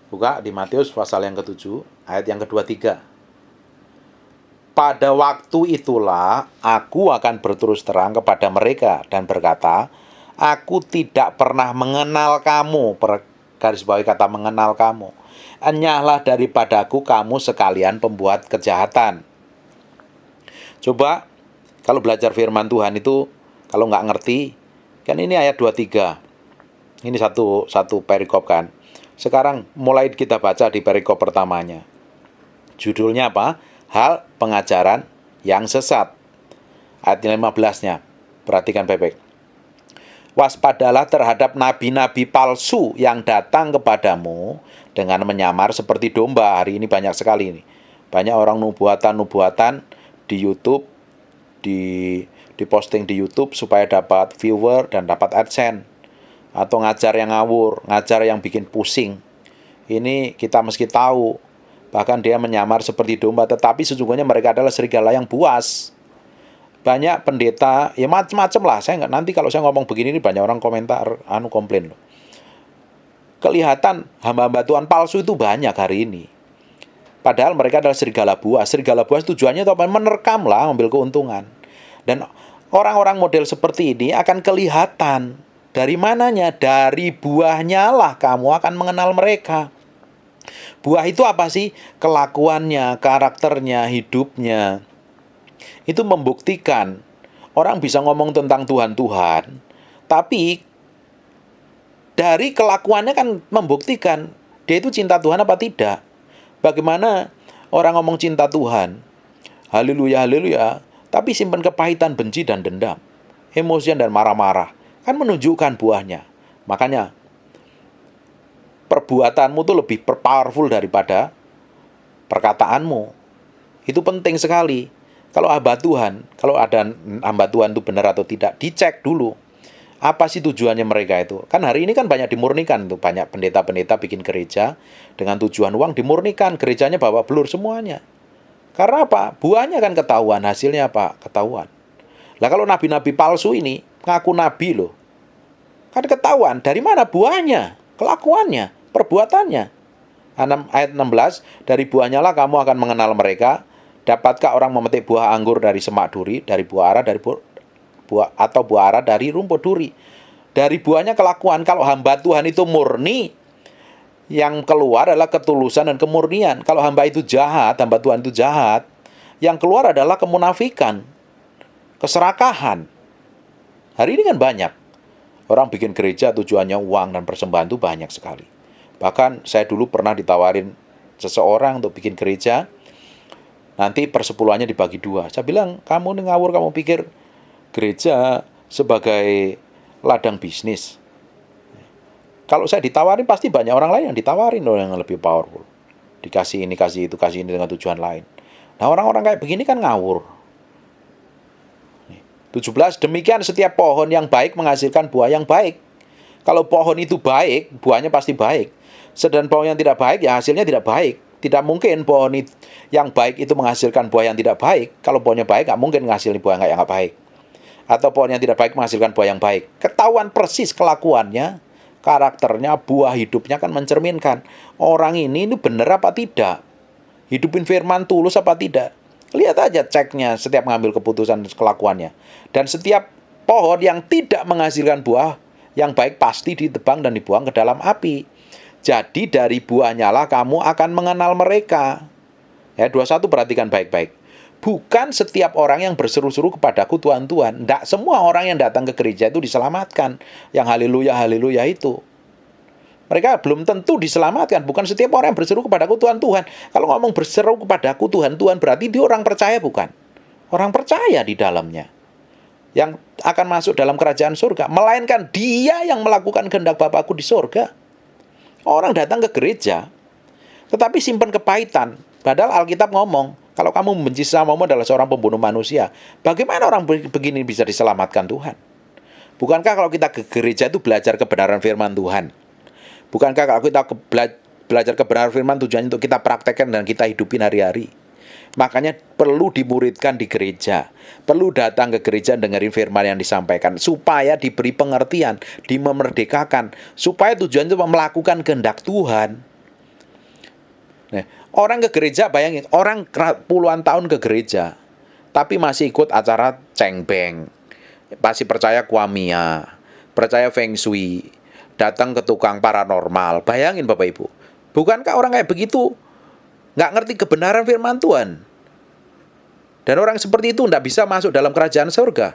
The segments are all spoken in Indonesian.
Buka di Matius pasal yang ke-7, ayat yang kedua tiga. Pada waktu itulah aku akan berterus terang kepada mereka dan berkata, aku tidak pernah mengenal kamu. Garis bawahi kata mengenal kamu. Enyahlah daripadaku kamu sekalian pembuat kejahatan. Coba kalau belajar firman Tuhan itu, kalau nggak ngerti, kan ini ayat 23. Ini satu perikop kan. Sekarang mulai kita baca di perikop pertamanya. Judulnya apa? Hal pengajaran yang sesat. Ayat 15-nya. Perhatikan baik-baik. Waspadalah terhadap nabi-nabi palsu yang datang kepadamu dengan menyamar seperti domba. Hari ini banyak sekali ini. Banyak orang nubuatan di YouTube, di posting di YouTube supaya dapat viewer dan dapat AdSense. Atau ngajar yang ngawur, ngajar yang bikin pusing. Ini kita mesti tahu. Bahkan dia menyamar seperti domba, tetapi sesungguhnya mereka adalah serigala yang buas. Banyak pendeta, ya macam-macam lah. Nanti kalau saya ngomong begini ini banyak orang komentar, komplain loh. Kelihatan hamba-hamba Tuhan palsu itu banyak hari ini. Padahal mereka adalah serigala buas. Serigala buas tujuannya itu apa? Menerkam lah, ambil keuntungan. Dan orang-orang model seperti ini akan kelihatan. Dari mananya? Dari buahnya lah kamu akan mengenal mereka. Buah itu apa sih? Kelakuannya, karakternya, hidupnya. Itu membuktikan. Orang bisa ngomong tentang Tuhan, tapi dari kelakuannya kan membuktikan dia itu cinta Tuhan apa tidak. Bagaimana orang ngomong cinta Tuhan, haleluya, haleluya, tapi simpan kepahitan, benci, dan dendam, emosian dan marah-marah, kan menunjukkan buahnya. Makanya perbuatanmu itu lebih powerful daripada perkataanmu. Itu penting sekali. Kalau hamba Tuhan, kalau ada hamba Tuhan itu benar atau tidak, dicek dulu. Apa sih tujuannya mereka itu? Kan hari ini kan banyak dimurnikan tuh, banyak pendeta-pendeta bikin gereja dengan tujuan uang, dimurnikan, gerejanya bawa blur semuanya. Karena apa? Buahnya kan ketahuan, hasilnya apa? Ketahuan. Lah kalau nabi-nabi palsu ini ngaku nabi loh. Kan ketahuan dari mana buahnya, kelakuannya, perbuatannya. Ayat 16, dari buahnya lah kamu akan mengenal mereka. Dapatkah orang memetik buah anggur dari semak duri, dari buah ara dari buah ara dari rumput duri? Dari buahnya kelakuan. Kalau hamba Tuhan itu murni, yang keluar adalah ketulusan dan kemurnian. Kalau hamba itu jahat, hamba Tuhan itu jahat, yang keluar adalah kemunafikan, keserakahan. Hari ini kan banyak orang bikin gereja tujuannya uang dan persembahan itu banyak sekali. Bahkan saya dulu pernah ditawarin seseorang untuk bikin gereja, nanti persepuluhannya dibagi dua. Saya bilang, kamu nih ngawur, kamu pikir gereja sebagai ladang bisnis. Kalau saya ditawarin, pasti banyak orang lain yang ditawarin loh, yang lebih powerful. Dikasih ini, kasih itu, kasih ini dengan tujuan lain. Nah orang-orang kayak begini kan ngawur. 17, demikian setiap pohon yang baik menghasilkan buah yang baik. Kalau pohon itu baik, buahnya pasti baik. Sedang pohon yang tidak baik, ya hasilnya tidak baik. Tidak mungkin pohon yang baik itu menghasilkan buah yang tidak baik. Kalau pohonnya baik, nggak mungkin menghasilkan buah yang nggak baik. Atau pohon yang tidak baik menghasilkan buah yang baik. Ketahuan persis kelakuannya, karakternya, buah hidupnya kan mencerminkan. Orang ini benar apa tidak? Hidupin firman tulus apa tidak? Lihat aja ceknya setiap mengambil keputusan kelakuannya. Dan setiap pohon yang tidak menghasilkan buah yang baik pasti ditebang dan dibuang ke dalam api. Jadi dari buahnya lah kamu akan mengenal mereka. Ya, 21 perhatikan baik-baik. Bukan setiap orang yang berseru-seru kepadaku Tuhan, Tuhan. Tidak semua orang yang datang ke gereja itu diselamatkan. Yang haleluya, haleluya itu. Mereka belum tentu diselamatkan. Bukan setiap orang yang berseru kepadaku Tuhan, Tuhan. Kalau ngomong berseru kepadaku Tuhan, Tuhan, berarti dia orang percaya bukan? Orang percaya di dalamnya. Yang akan masuk dalam kerajaan surga. Melainkan dia yang melakukan kehendak Bapakku di surga. Orang datang ke gereja, tetapi simpan kepahitan. Padahal Alkitab ngomong, kalau kamu membenci sesamamu adalah seorang pembunuh manusia. Bagaimana orang begini bisa diselamatkan Tuhan? Bukankah kalau kita ke gereja itu belajar kebenaran firman Tuhan? Bukankah kalau kita belajar kebenaran firman tujuannya untuk kita praktekkan dan kita hidupin hari-hari? Makanya perlu dimuridkan di gereja. Perlu datang ke gereja dengerin firman yang disampaikan. Supaya diberi pengertian, dimerdekakan. Supaya tujuan itu melakukan kehendak Tuhan. Nah, orang ke gereja, bayangin, orang puluhan tahun ke gereja, tapi masih ikut acara cengbeng, masih percaya kuamia, percaya feng shui, datang ke tukang paranormal. Bayangin Bapak Ibu, bukankah orang kayak begitu nggak ngerti kebenaran firman Tuhan? Dan orang seperti itu nggak bisa masuk dalam kerajaan surga.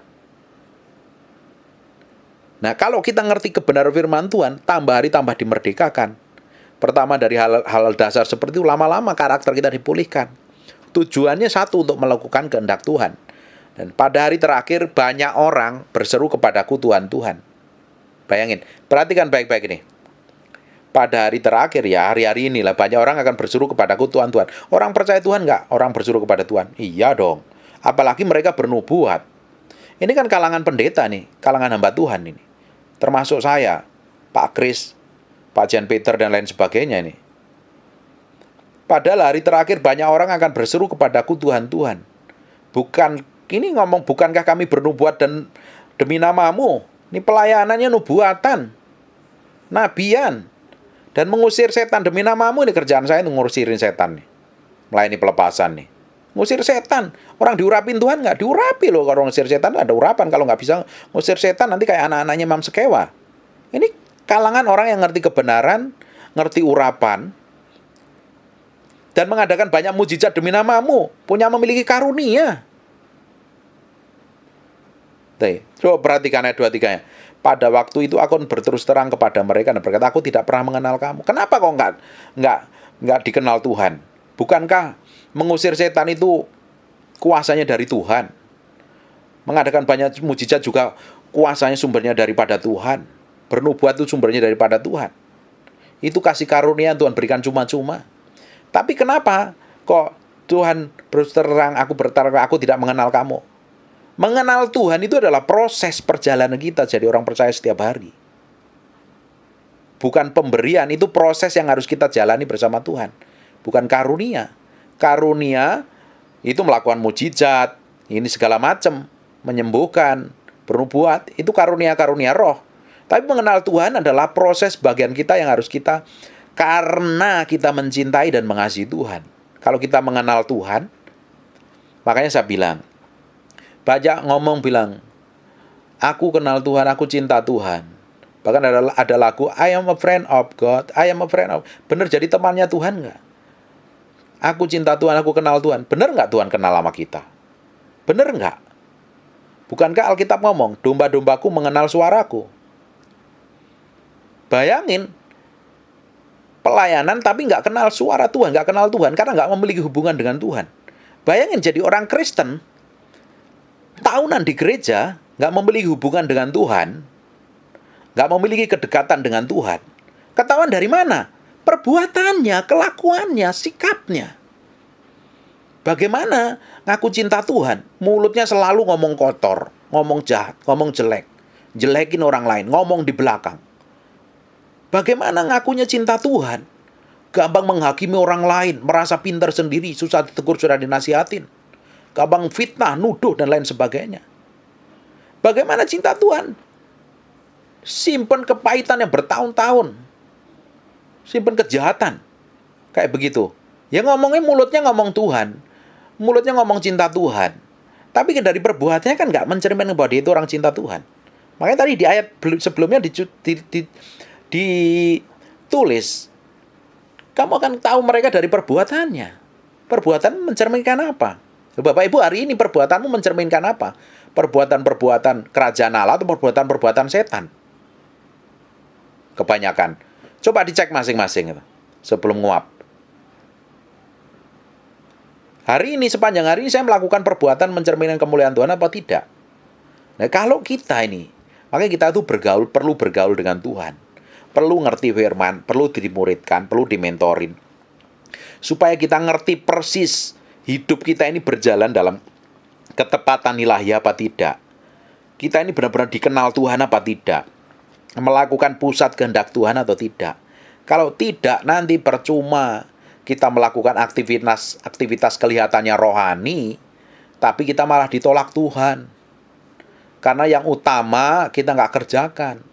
Nah, kalau kita ngerti kebenaran firman Tuhan, tambah hari tambah dimerdekakan. Pertama dari hal-hal dasar seperti itu, lama-lama karakter kita dipulihkan. Tujuannya satu, untuk melakukan kehendak Tuhan. Dan pada hari terakhir banyak orang berseru kepadaku Tuhan, Tuhan. Bayangin, perhatikan baik-baik ini. Pada hari terakhir ya, hari-hari inilah banyak orang akan berseru kepadaku Tuhan, Tuhan. Orang percaya Tuhan nggak? Orang berseru kepada Tuhan. Iya dong. Apalagi mereka bernubuat. Ini kan kalangan pendeta nih, kalangan hamba Tuhan ini. Termasuk saya, Pak Kris, Pak Jan Peter dan lain sebagainya ini. Padahal hari terakhir banyak orang akan berseru kepadaku Tuhan, Tuhan. Bukan, ini ngomong bukankah kami bernubuat dan demi namamu? Ini pelayanannya nubuatan, nabian, dan mengusir setan demi namamu. Ini kerjaan saya itu ngurusirin setan nih. Melayani pelepasan nih. Ngusir setan. Orang diurapin Tuhan nggak? Diurapi loh. Kalau ngusir setan ada urapan. Kalau nggak bisa ngusir setan nanti kayak anak-anaknya Imam Sekewa. Ini kalangan orang yang ngerti kebenaran, ngerti urapan, dan mengadakan banyak mujizat demi namamu, memiliki karunia. Coba perhatikan ayat 23-nya. Pada waktu itu aku berterus terang kepada mereka dan berkata, aku tidak pernah mengenal kamu. Kenapa kok nggak dikenal Tuhan? Bukankah mengusir setan itu kuasanya dari Tuhan? Mengadakan banyak mujizat juga kuasanya sumbernya daripada Tuhan. Bernubuat itu sumbernya daripada Tuhan. Itu kasih karunia yang Tuhan berikan cuma-cuma. Tapi kenapa kok Tuhan berterang, aku tidak mengenal kamu? Mengenal Tuhan itu adalah proses perjalanan kita jadi orang percaya setiap hari. Bukan pemberian, itu proses yang harus kita jalani bersama Tuhan. Bukan karunia. Karunia itu melakukan mujizat, ini segala macam, menyembuhkan, bernubuat, itu karunia-karunia roh. Tapi mengenal Tuhan adalah proses bagian kita yang harus kita, karena kita mencintai dan mengasihi Tuhan. Kalau kita mengenal Tuhan, makanya saya bilang, banyak ngomong bilang, aku kenal Tuhan, aku cinta Tuhan. Bahkan ada lagu, I am a friend of God, I am a friend of... Bener jadi temannya Tuhan nggak? Aku cinta Tuhan, aku kenal Tuhan. Bener nggak Tuhan kenal sama kita? Bener nggak? Bukankah Alkitab ngomong, domba-dombaku mengenal suaraku? Bayangin, pelayanan tapi nggak kenal suara Tuhan, nggak kenal Tuhan, karena nggak memiliki hubungan dengan Tuhan. Bayangin jadi orang Kristen, tahunan di gereja, nggak memiliki hubungan dengan Tuhan, nggak memiliki kedekatan dengan Tuhan. Ketahuan dari mana? Perbuatannya, kelakuannya, sikapnya. Bagaimana ngaku cinta Tuhan? Mulutnya selalu ngomong kotor, ngomong jahat, ngomong jelek, jelekin orang lain, ngomong di belakang. Bagaimana ngakunya cinta Tuhan? Gampang menghakimi orang lain, merasa pintar sendiri, susah ditegur, susah dinasihatin. Gampang fitnah, nuduh, dan lain sebagainya. Bagaimana cinta Tuhan? Simpen kepahitan yang bertahun-tahun. Simpen kejahatan. Kayak begitu. Ya ngomongnya mulutnya ngomong Tuhan. Mulutnya ngomong cinta Tuhan. Tapi dari perbuatannya kan nggak mencerminkan bahwa dia itu orang cinta Tuhan. Makanya tadi di ayat sebelumnya ditulis, kamu akan tahu mereka dari perbuatannya. Perbuatan mencerminkan apa? Bapak Ibu, hari ini perbuatanmu mencerminkan apa? Perbuatan-perbuatan kerajaan Allah atau perbuatan-perbuatan setan? Kebanyakan. Coba dicek masing-masing sebelum nguap. Hari ini, sepanjang hari ini saya melakukan perbuatan mencerminkan kemuliaan Tuhan apa tidak? Nah, kalau kita ini, makanya kita itu perlu bergaul dengan Tuhan. Perlu ngerti firman, perlu dimuridkan, perlu dimentorin. Supaya kita ngerti persis hidup kita ini berjalan dalam ketepatan ilahi apa tidak. Kita ini benar-benar dikenal Tuhan apa tidak. Melakukan pusat kehendak Tuhan atau tidak. Kalau tidak, nanti percuma kita melakukan aktivitas kelihatannya rohani, tapi kita malah ditolak Tuhan. Karena yang utama kita nggak kerjakan.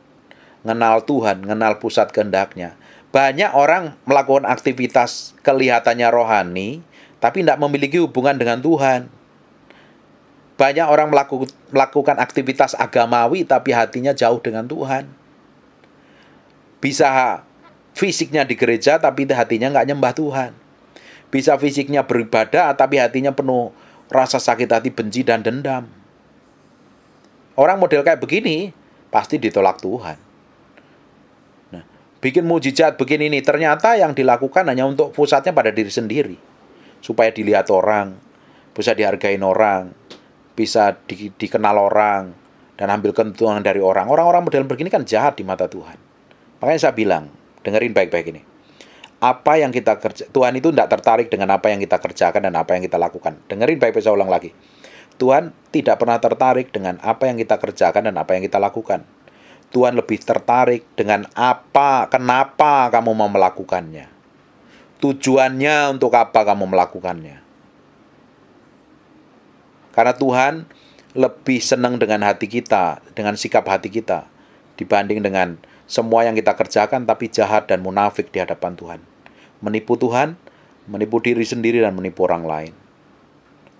Ngenal Tuhan, ngenal pusat kehendaknya. Banyak orang melakukan aktivitas kelihatannya rohani, tapi tidak memiliki hubungan dengan Tuhan. Banyak orang melakukan aktivitas agamawi, tapi hatinya jauh dengan Tuhan. Bisa fisiknya di gereja, tapi hatinya nggak nyembah Tuhan. Bisa fisiknya beribadah, tapi hatinya penuh rasa sakit hati, benci, dan dendam. Orang model kayak begini, pasti ditolak Tuhan. Bikin mujizat begini nih, ternyata yang dilakukan hanya untuk pusatnya pada diri sendiri. Supaya dilihat orang, bisa dihargain orang, bisa dikenal orang, dan ambil keuntungan dari orang. Orang-orang model begini kan jahat di mata Tuhan. Makanya saya bilang, dengerin baik-baik ini. Apa yang kita kerja, Tuhan itu tidak tertarik dengan apa yang kita kerjakan dan apa yang kita lakukan. Dengerin baik-baik, saya ulang lagi. Tuhan tidak pernah tertarik dengan apa yang kita kerjakan dan apa yang kita lakukan. Tuhan lebih tertarik dengan apa, kenapa kamu mau melakukannya. Tujuannya untuk apa kamu melakukannya. Karena Tuhan lebih senang dengan hati kita, dengan sikap hati kita, dibanding dengan semua yang kita kerjakan tapi jahat dan munafik di hadapan Tuhan. Menipu Tuhan, menipu diri sendiri dan menipu orang lain.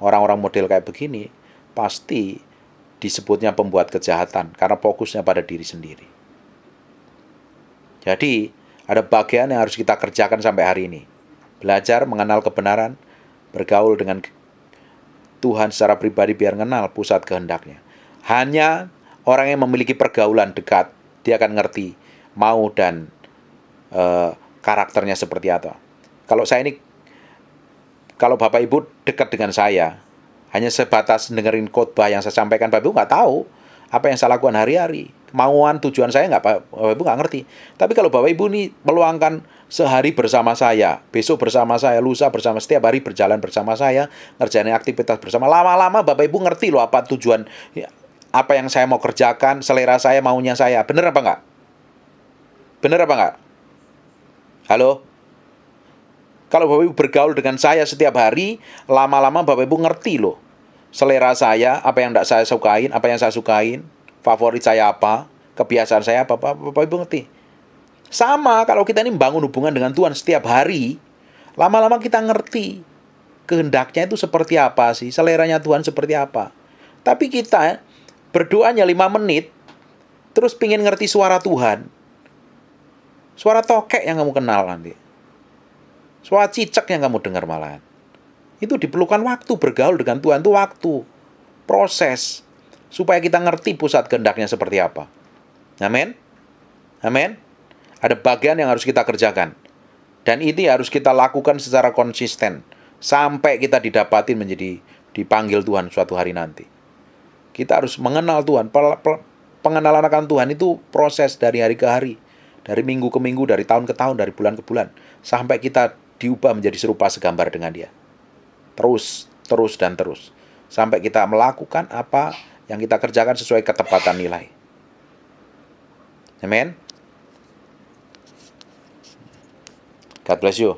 Orang-orang model kayak begini pasti disebutnya pembuat kejahatan karena fokusnya pada diri sendiri. Jadi, ada bagian yang harus kita kerjakan sampai hari ini. Belajar mengenal kebenaran, bergaul dengan Tuhan secara pribadi biar mengenal pusat kehendaknya. Hanya orang yang memiliki pergaulan dekat, dia akan ngerti mau dan karakternya seperti apa. Kalau Bapak Ibu dekat dengan saya, hanya sebatas dengerin khotbah yang saya sampaikan, Bapak Ibu nggak tahu apa yang saya lakukan hari-hari. Kemauan, tujuan saya Bapak Ibu nggak ngerti. Tapi kalau Bapak Ibu ini meluangkan sehari bersama saya, besok bersama saya, lusa bersama, setiap hari berjalan bersama saya, ngerjain aktivitas bersama, lama-lama Bapak Ibu ngerti loh apa tujuan, apa yang saya mau kerjakan, selera saya, maunya saya. Bener apa nggak? Bener apa nggak? Halo? Kalau Bapak Ibu bergaul dengan saya setiap hari, lama-lama Bapak Ibu ngerti loh. Selera saya, apa yang tidak saya sukain, apa yang saya sukain, favorit saya apa, kebiasaan saya apa, Bapak Ibu ngerti. Sama kalau kita ini membangun hubungan dengan Tuhan setiap hari, lama-lama kita ngerti kehendaknya itu seperti apa sih, seleranya Tuhan seperti apa. Tapi kita berdoanya 5 menit, terus pingin ngerti suara Tuhan. Suara tokek yang kamu kenal nanti. Suara cicak yang kamu dengar malahan. Itu diperlukan waktu bergaul dengan Tuhan. Itu waktu, proses, supaya kita ngerti pusat kehendaknya seperti apa. Amin? Amin? Ada bagian yang harus kita kerjakan. Dan ini harus kita lakukan secara konsisten. Sampai kita didapatin menjadi dipanggil Tuhan suatu hari nanti. Kita harus mengenal Tuhan. Pengenalan akan Tuhan itu proses dari hari ke hari. Dari minggu ke minggu, dari tahun ke tahun, dari bulan ke bulan. Sampai kita diubah menjadi serupa segambar dengan Dia. Terus, dan terus. Sampai kita melakukan apa yang kita kerjakan sesuai ketepatan nilai. Amen. God bless you.